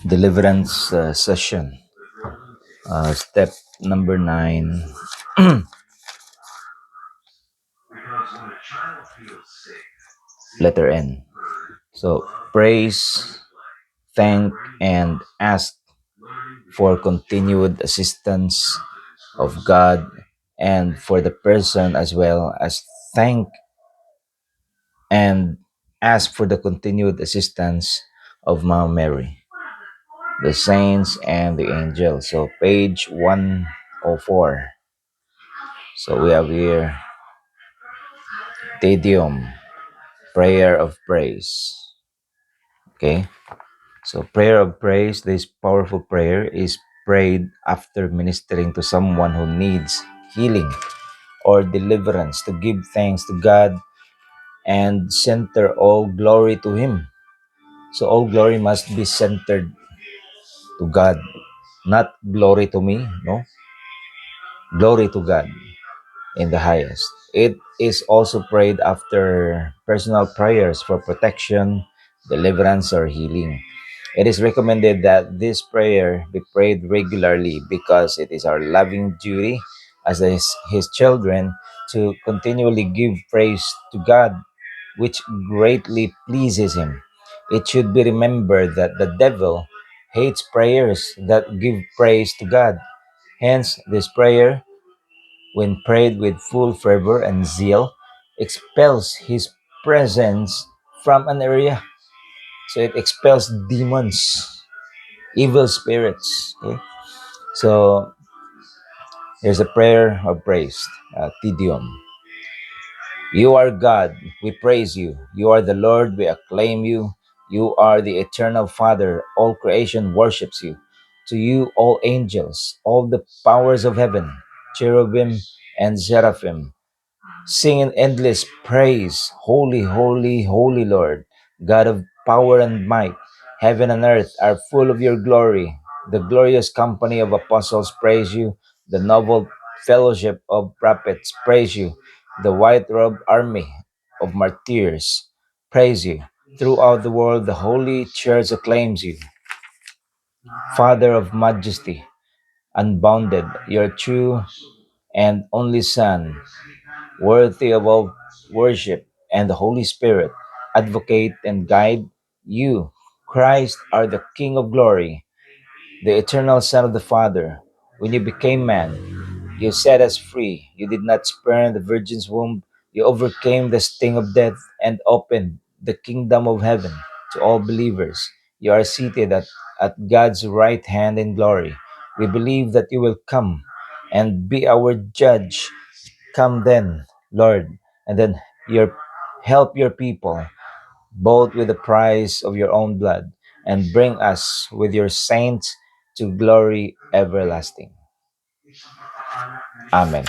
deliverance session. Step number 9. Letter N. So, praise, thank, and ask for continued assistance of God, and for the person as well as thank and ask for the continued assistance of Mount Mary, the saints, and the angels. So, page 104. So, we have here Te Deum, prayer of praise. Okay, so prayer of praise, this powerful prayer is prayed after ministering to someone who needs healing or deliverance, to give thanks to God and center all glory to Him. So all glory must be centered to God, not glory to me, no, glory to God in the highest. It is also prayed after personal prayers for protection, deliverance, or healing. It is recommended that this prayer be prayed regularly because it is our loving duty as his children to continually give praise to God, which greatly pleases Him. It should be remembered that the devil hates prayers that give praise to God. Hence, this prayer, when prayed with full fervor and zeal, expels his presence from an area. So it expels demons, evil spirits. Okay? So here's a prayer of praise, Te Deum. You are God, we praise you. You are the Lord, we acclaim you. You are the eternal Father, all creation worships you. To you, all angels, all the powers of heaven, cherubim and seraphim, sing in endless praise. Holy, holy, holy Lord, God of power and might. Heaven and earth are full of your glory. The glorious company of apostles praise you. The noble fellowship of prophets praise you. The white-robed army of martyrs praise you. Throughout the world, the holy church acclaims you. Father of majesty, unbounded, your true and only Son, worthy of all worship, and the Holy Spirit, advocate and guide you. Christ are the King of glory, the eternal Son of the Father. When you became man, you set us free. You did not spurn the Virgin's womb. You overcame the sting of death and opened the kingdom of heaven to all believers. You are seated at God's right hand in glory. We believe that you will come and be our judge. Come then, Lord, and then your help your people, both with the price of your own blood, and bring us with your saints to glory everlasting. Amen.